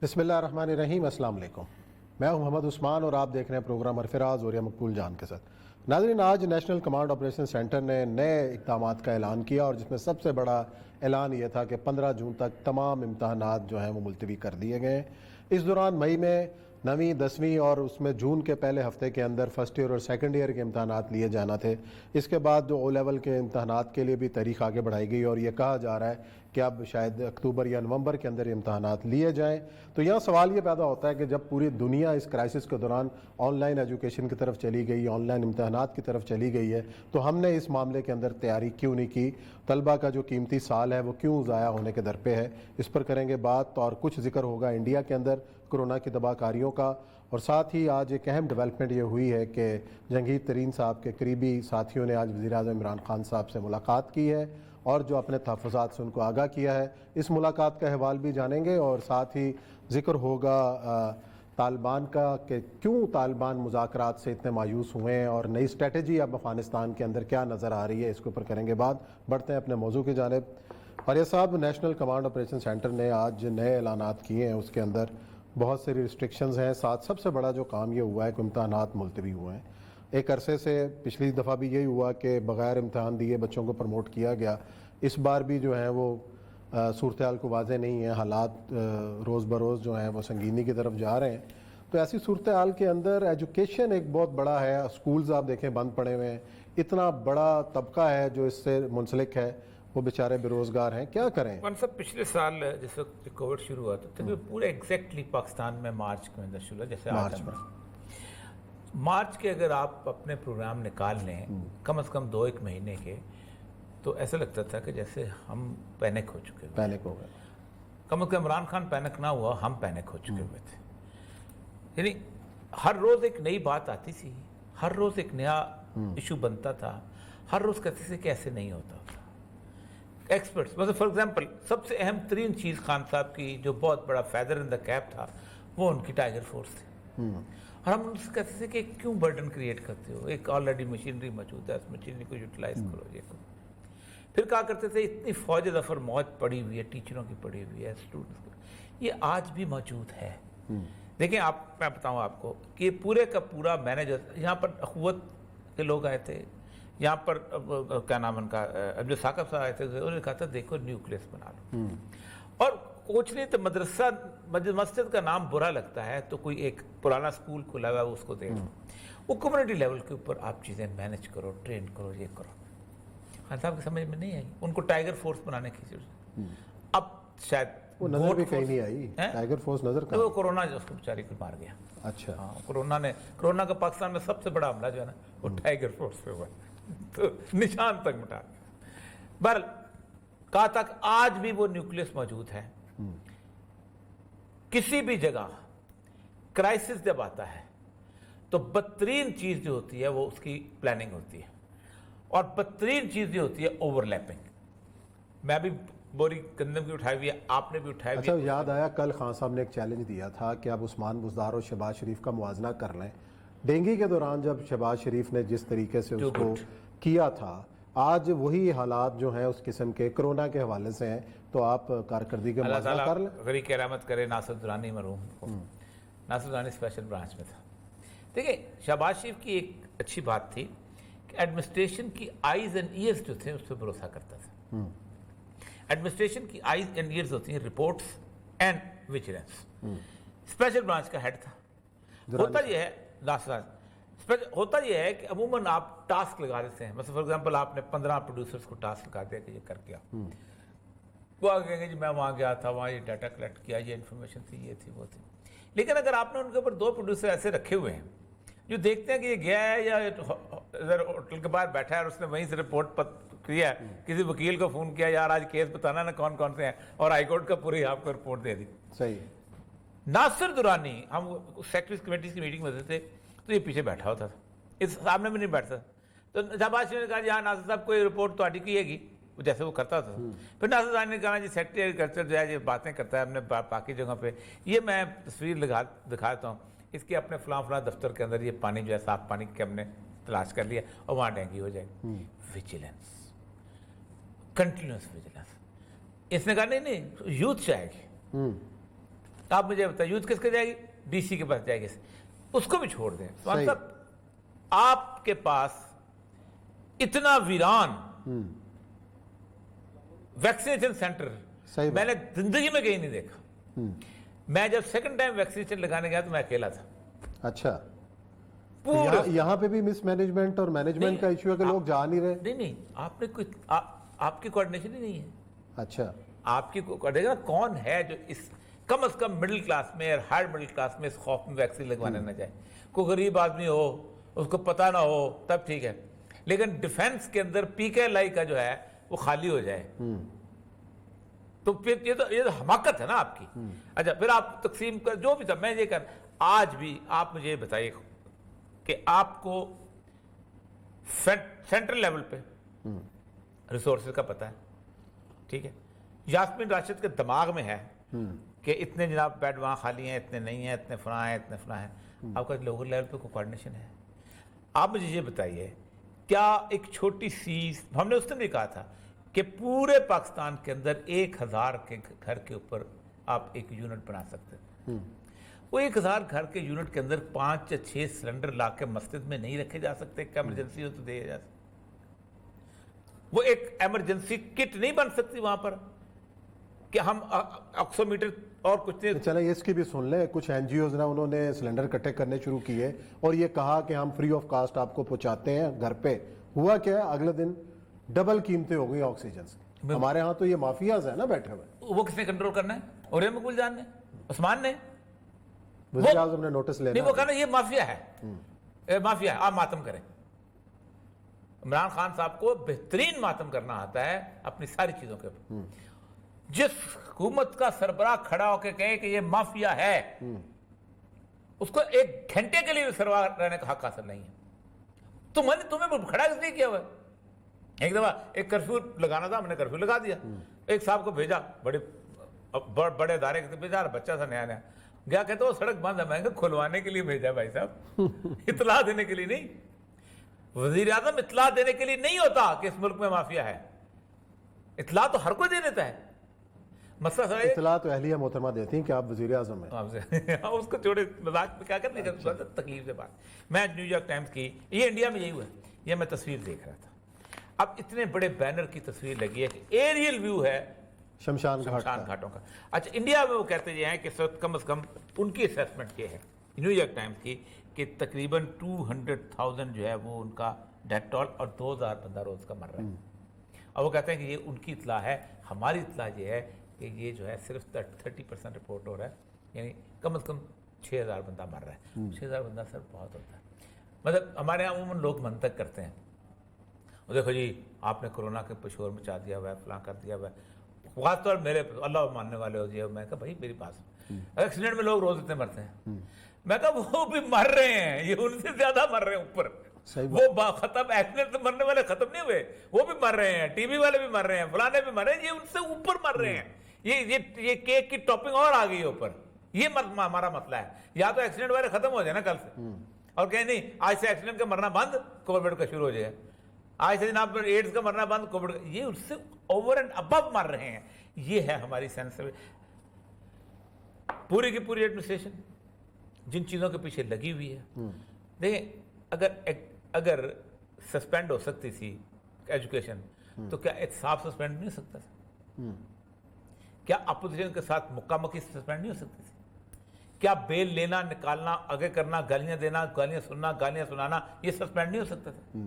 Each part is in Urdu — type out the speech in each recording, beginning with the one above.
بسم اللہ الرحمن الرحیم. السلام علیکم. میں ہوں محمد عثمان اور آپ دیکھ رہے ہیں پروگرام ارفراز اور مقبول جان کے ساتھ. ناظرین، آج نیشنل کمانڈ آپریشن سینٹر نے نئے اقدامات کا اعلان کیا اور جس میں سب سے بڑا اعلان یہ تھا کہ 15 جون تک تمام امتحانات جو ہیں وہ ملتوی کر دیے گئے ہیں. اس دوران مئی میں 9ویں 10ویں اور اس میں جون کے پہلے ہفتے کے اندر فرسٹ ایئر اور سیکنڈ ایئر کے امتحانات لیے جانا تھے. اس کے بعد جو او لیول کے امتحانات کے لیے بھی تاریخ آگے بڑھائی گئی اور یہ کہا جا رہا ہے کہ اب شاید اکتوبر یا نومبر کے اندر امتحانات لیے جائیں. تو یہاں سوال یہ پیدا ہوتا ہے کہ جب پوری دنیا اس کرائسس کے دوران آن لائن ایجوکیشن کی طرف چلی گئی، آن لائن امتحانات کی طرف چلی گئی ہے، تو ہم نے اس معاملے کے اندر تیاری کیوں نہیں کی؟ طلبہ کا جو قیمتی سال ہے وہ کیوں ضائع ہونے کے در پہ ہے؟ اس پر کریں گے بات اور کچھ ذکر ہوگا انڈیا کے اندر کورونا کی دبا کاریوں کا. اور ساتھ ہی آج ایک اہم ڈیولپمنٹ یہ ہوئی ہے کہ جہانگیر ترین صاحب کے قریبی ساتھیوں نے آج وزیر اعظم عمران خان صاحب سے ملاقات کی ہے اور جو اپنے تحفظات سے ان کو آگاہ کیا ہے. اس ملاقات کا احوال بھی جانیں گے اور ساتھ ہی ذکر ہوگا طالبان کا کہ کیوں طالبان مذاکرات سے اتنے مایوس ہوئے ہیں اور نئی اسٹریٹجی اب افغانستان کے اندر کیا نظر آ رہی ہے. اس کے اوپر کریں گے بات. بڑھتے ہیں اپنے موضوع کی جانب. فاریہ صاحب، نیشنل کمانڈ آپریشن سینٹر نے آج نئے اعلانات کیے ہیں، اس کے اندر بہت ساری ریسٹرکشنز ہیں. ساتھ سب سے بڑا جو کام یہ ہوا ہے کہ امتحانات ملتوی ہوئے ہیں. ایک عرصے سے پچھلی دفعہ بھی یہی ہوا کہ بغیر امتحان دیے بچوں کو پروموٹ کیا گیا. اس بار بھی جو ہیں وہ صورتحال کو واضح نہیں ہے. حالات روز بروز جو ہیں وہ سنگینی کی طرف جا رہے ہیں. تو ایسی صورتحال کے اندر ایجوکیشن ایک بہت بڑا ہے. اسکولز آپ دیکھیں بند پڑے ہوئے ہیں. اتنا بڑا طبقہ ہے جو اس سے منسلک ہے، وہ بیچارے بے روزگار ہیں. کیا کریں؟ صاحب پچھلے سال جس وقت کووڈ شروع ہوا تو پورے ایگزیکٹلی پاکستان میں مارچ کے اندر شروع ہوا. جیسے مارچ کے اگر آپ اپنے پروگرام نکال لیں کم از کم 2-1 مہینے کے، تو ایسا لگتا تھا کہ جیسے ہم پینک ہو چکے ہوئے. پینک ہو گئے. کم از کم عمران خان پینک نہ ہوا، ہم پینک ہو چکے ہوئے تھے. یعنی ہر روز ایک نئی بات آتی تھی، ہر روز ایک نیا ایشو بنتا تھا، ہر روز کہتے تھے کہ ایسے نہیں ہوتا تھا. ایکسپرٹس مثلا فار ایگزامپل سب سے اہم ترین چیز خان صاحب کی جو بہت بڑا فیدر ان دا کیپ تھا وہ ان کی ٹائیگر فورس تھی. اور ہم ان سے کہتے تھے کہ کیوں برڈن کریٹ کرتے ہو، ایک آلریڈی مشینری موجود ہے، اس مشینری کو یوٹیلائز کرو. یہ کرو. پھر کہا کرتے تھے اتنی فوج ظفر موج پڑی ہوئی ہے، ٹیچروں کی پڑی ہوئی ہے، اسٹوڈنٹس کی. یہ آج بھی موجود ہے. دیکھیں میں بتاؤں آپ کو کہ پورے کا پورا مینیجر یہاں پر اخوت کے لوگ آئے تھے، یہاں پر کیا نام ان کا عبد ثاقب صاحب آئے تھے. انہوں نے کہا تھا دیکھو نیوکلیس بنا لو. اور کچھ نہیں تو مدرسہ مسجد کا نام برا لگتا ہے تو کوئی ایک پرانا اسکول کھلا ہوا ہے اس کو دے دو. وہ کمیونٹی لیول کے اوپر آپ چیزیں مینیج کرو، ٹرین کرو، یہ کرو. خان صاحب کی سمجھ میں نہیں آئی. ان کو ٹائیگر فورس بنانے کی ضرورت. اب شاید وہ نظر بھی کہیں نہیں آئی. ٹائیگر فورس نظر کہاں؟ وہ کورونا جو اس کو بیچاری کو مار گیا. اچھا. ہاں، کورونا کا پاکستان میں سب سے بڑا حملہ جو ہے نا وہ ٹائیگر فورس پہ ہوا، تو نشان تک مٹا دیا. بہرحال کہا تک آج بھی وہ نیوکلیس موجود ہے. کسی بھی جگہ کرائسس جب آتا ہے تو بدترین چیز جو ہوتی ہے وہ اس کی پلاننگ ہوتی ہے، اور بدترین چیز جو ہوتی ہے اوور لیپنگ. میں بھی بوری گندم کی اٹھائی ہوئی ہے، آپ نے بھی اٹھائی ہوئی ہے. اچھا، یاد آیا کل خان صاحب نے ایک چیلنج دیا تھا کہ اب عثمان بزدار اور شہباز شریف کا موازنہ کر لیں. ڈینگی کے دوران جب شہباز شریف نے جس طریقے سے اس کو کیا تھا، آج وہی حالات جو ہیں اس قسم کے کرونا کے حوالے سے ہیں، تو آپ کارکردگی کا موازنہ کر لیں. اللہ غریق رحمت کرے ناصر درانی مرحوم کو. ناصر درانی اسپیشل برانچ میں تھا. دیکھیں شہباز شریف کی ایک اچھی بات تھی کہ ایڈمنسٹریشن کی آئیز اینڈ ایئرز جو تھے اس پہ بھروسہ کرتا تھا. ایڈمنسٹریشن کی آئیز اینڈ ایئرز ہوتی ہیں reports and vigilance. Special branch کا ہیڈ تھا. ہوتا یہ ہے کہ عموماً آپ ٹاسک لگا دیتے ہیں. مثلا فار ایگزامپل آپ نے 15 پروڈیوسرز کو ٹاسک لگا دیا کہ یہ کر کے آؤ. وہ آگے کہیں گے جی میں وہاں گیا تھا، وہاں یہ ڈیٹا کلیکٹ کیا، یہ انفارمیشن تھی، یہ تھی، وہ تھی. لیکن اگر آپ نے ان کے اوپر 2 پروڈیوسر ایسے رکھے ہوئے ہیں جو دیکھتے ہیں کہ یہ گیا ہے یا ہوٹل کے باہر بیٹھا ہے اور اس نے وہیں سے رپورٹ کیا ہے، کسی وکیل کو فون کیا یار آج کیس بتانا نا کون کون سے ہیں، اور ہائی کورٹ کا پوری آپ کو رپورٹ دے دی. صحیح. ناصر درانی، ہم سیکرٹریز کمیٹیز کی میٹنگ میں ہوتے تھے تو یہ پیچھے بیٹھا ہوتا تھا، اس سامنے بھی نہیں بیٹھتا. تو شہباز شریف نے کہا یہاں ناصر صاحب کوئی رپورٹ تو کیے گی، جیسے وہ کرتا تھا. پھر ناصر درانی نے کہا جی سیکرٹری ایگریکلچر جو ہے یہ باتیں کرتا ہے اپنے باقی جگہ پہ، یہ میں تصویر دکھاتا ہوں اس کے اپنے فلاں دفتر کے اندر یہ پانی جو ہے صاف پانی کے ہم نے تلاش کر لیا اور وہاں ڈینگی ہو جائے. Vigilance, continuous vigilance. اس نے کہا نہیں یوتھ چاہے گی. آپ مجھے بتائیں یوتھ کس کے جائے گی؟ ڈی سی کے پاس جائے گی، اس کو بھی چھوڑ دیں. صحیح. صاحب آپ کے پاس اتنا ویران ویکسینیشن سینٹر صحیح میں نے زندگی میں کہیں نہیں دیکھا. میں جب سیکنڈ ٹائم ویکسینیشن لگانے گیا تو میں اکیلا تھا. اچھا پورے یہاں پہ بھی مس مینجمنٹ اور مینجمنٹ کا ایشو ہے کہ لوگ جا نہیں رہے. نہیں آپ نے کوئی آپ کی کوآرڈینیشن ہی نہیں ہے. اچھا آپ کی کون ہے جو اس کم از کم مڈل کلاس میں اور ہائر مڈل کلاس میں اس خوف میں ویکسین لگوانے نہ جائے. کوئی غریب آدمی ہو اس کو پتہ نہ ہو تب ٹھیک ہے، لیکن ڈیفنس کے اندر پی کے ایل آئی کا جو ہے وہ خالی ہو جائے تو پھر یہ تو حماقت ہے نا آپ کی. اچھا پھر آپ تقسیم کر جو بھی تھا. میں یہ کر آج بھی آپ مجھے بتائیے کہ آپ کو سینٹرل لیول پہ ریسورسز کا پتہ ہے، ٹھیک ہے. یاسمین راشد کے دماغ میں ہے کہ اتنے جناب بیڈ وہاں خالی ہیں، اتنے نہیں ہیں، اتنے فلاں ہیں، اتنے فلاں ہیں. آپ کا لوکل لیول پہ کوئی کوآرڈینیشن ہے؟ آپ مجھے یہ بتائیے کیا ایک چھوٹی سی، ہم نے اس دن بھی کہا تھا کہ پورے پاکستان کے اندر 1000 کے گھر کے اوپر آپ ایک یونٹ بنا سکتے ہیں. وہ 1000 گھر کے یونٹ کے اندر 5 یا 6 سلنڈر لا کے مسجد میں نہیں رکھے جا سکتے کہ ایمرجنسی ہو تو دے جا سکتے؟ وہ ایک ایمرجنسی کٹ نہیں بن سکتی وہاں پر کہ ہم آکسیمیٹر اور کچھ نہیں. چلیں اس کی بھی سن لیں. کچھ این جی اوز نے انہوں نے سلنڈر کٹے کرنے شروع کیے اور یہ کہا کہ ہم فری آف کاسٹ آپ کو پہنچاتے ہیں گھر پہ. ہوا کیا ہے اگلے دن ڈبل قیمتیں ہو گئی آکسیجن سے. ہمارے ہاں تو یہ مافیاز ہیں نا بیٹھے ہوئے. وہ کس نے کنٹرول کرنا ہے؟ اور مقبول جان نے، عثمان نے، وزیر اعظم نے نوٹس لینا. نہیں وہ کہنا یہ مافیا ہے، مافیا ہے، آپ ماتم کریں. عمران خان صاحب کو بہترین ماتم کرنا آتا ہے اپنی ساری چیزوں کے اوپر. جس حکومت کا سربراہ کھڑا ہو کے کہے کہ یہ مافیا ہے، اس کو 1 گھنٹے کے لیے سربراہ رہنے کا حق حاصل نہیں ہے. تمہیں کھڑا کس لیے کیا ہوا ہے؟ ایک دفعہ ایک کرفیو لگانا تھا، ہم نے کرفیو لگا دیا. ایک صاحب کو بھیجا، بڑے ادارے کے بھیجا، بچہ تھا نیا گیا، کہتے وہ سڑک بند ہے. میں نے کھلوانے کے لیے بھیجا بھائی صاحب، اطلاع دینے کے لیے نہیں. وزیر اعظم اطلاع دینے کے لیے نہیں ہوتا کہ اس ملک میں مافیا ہے. اطلاع تو ہر کوئی دے دیتا ہے. مسئلہ اطلاع تو اہلیہ محترمہ دیتی ہیں کہ آپ وزیر اعظم ہیں. اس کو چھوڑے مذاق میں کیا کرنے کا تکلیف سے بات. میں نیو یارک ٹائمز کی، یہ انڈیا میں یہی ہوا ہے. یہ میں تصویر دیکھ رہا تھا، اب اتنے بڑے بینر کی تصویر لگی ہے کہ ایریل ویو ہے شمشان گھاٹوں کا. اچھا انڈیا میں وہ کہتے یہ ہیں کہ کم از کم ان کی اسیسمنٹ یہ ہے نیو یارک ٹائمز کی کہ تقریباً 200,000 جو ہے وہ ان کا ڈیتھ ٹول اور 2000 بندہ روز کا مر رہا ہے. اور وہ کہتے ہیں کہ یہ ان کی اطلاع ہے. ہماری اطلاع یہ ہے کہ یہ جو ہے صرف 30% رپورٹ ہو رہا ہے، یعنی کم از کم 6000 بندہ مر رہا ہے. 6000 بندہ سر بہت ہوتا ہے. مطلب ہمارے یہاں عموماً لوگ منطق کرتے ہیں، دیکھو جی آپ نے کورونا کے پشور مچا دیا ہوا ہے، فلاں کر دیا ہوا ہے. خاص طور میرے اللہ ماننے والے ہو جی. میں کہا بھائی میری پاس ایکسیڈنٹ میں لوگ روز اتنے مرتے ہیں. میں کہا وہ بھی مر رہے ہیں، یہ ان سے زیادہ مر رہے ہیں اوپر. وہ ختم ایکسیڈنٹ سے مرنے والے ختم نہیں ہوئے، وہ بھی مر رہے ہیں، ٹی بی والے بھی مر رہے ہیں، فلانے بھی مر رہے ہیں. یہ ان سے اوپر مر رہے ہیں. یہ کیک کی ٹاپنگ اور آ گئی ہے اوپر. یہ ہمارا مسئلہ ہے. یا تو ایکسیڈنٹ والے ختم ہو جائے نا کل سے، اور کہیں نہیں آج سے ایکسیڈنٹ کا مرنا بند، کووڈ کا شروع ہو جائے. آج سے جناب ایڈز کا مرنا بند، کووڈ کا. یہ اس سے اوور اینڈ ابو مر رہے ہیں. یہ ہے ہماری سینس. پوری کی پوری ایڈمنسٹریشن جن چیزوں کے پیچھے لگی ہوئی ہے. دیکھیں اگر سسپینڈ ہو سکتی تھی ایجوکیشن تو کیا احتساب سسپینڈ نہیں ہو سکتا تھا؟ کیا اپوزیشن کے ساتھ مکہ مکی سسپینڈ نہیں ہو سکتی تھی؟ کیا بیل لینا نکالنا آگے کرنا، گالیاں دینا، گالیاں سننا، گالیاں سنانا، یہ سسپینڈ نہیں ہو سکتا تھا؟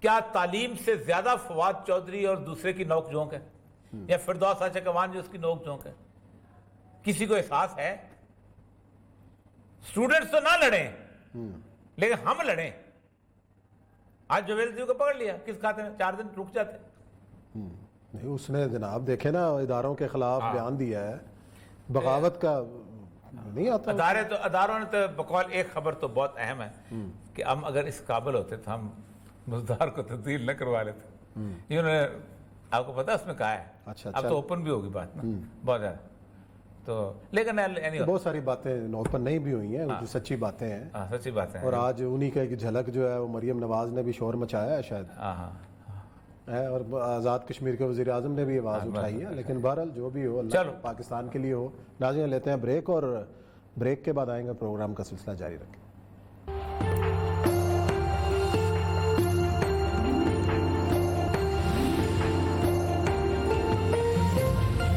کیا تعلیم سے زیادہ فواد چودھری اور دوسرے کی نوک جھونک ہے، یا فردوس اچکوان جو اس کی نوک جھونک ہے؟ کسی کو احساس ہے؟ اسٹوڈنٹس تو نہ لڑیں لیکن ہم لڑیں. آج جویل دیو کو پکڑ لیا، کس کھاتے میں 4 دن رک جاتے. نہیں اس نے جناب دیکھے نا اداروں کے خلاف بیان دیا ہے، بغاوت کا نہیں آتا. اداروں نے تو بقول ایک خبر تو بہت اہم ہے کہ ہم اگر اس قابل ہوتے تو ہم مزدار کو تبدیل نہ کروا لیتے. انہوں نے آپ کو پتا اس میں کہا ہے. اب تو اوپن بھی ہوگی بات نا بہت زیادہ. تو لیکن بہت ساری باتیں اوپن نہیں بھی ہوئی ہیں جو سچی باتیں ہیں. سچی باتیں. اور آج انہی کا ایک جھلک جو ہے وہ مریم نواز نے بھی شور مچایا ہے شاید. ہے اور آزاد کشمیر کے وزیر اعظم نے بھی آواز اٹھائی ہے، لیکن بہرحال جو بھی ہو اللہ چلو۔ پاکستان کے لیے ہو۔ ناظرین لیتے ہیں بریک، اور بریک کے بعد آئیں گے، پروگرام کا سلسلہ جاری رکھیں۔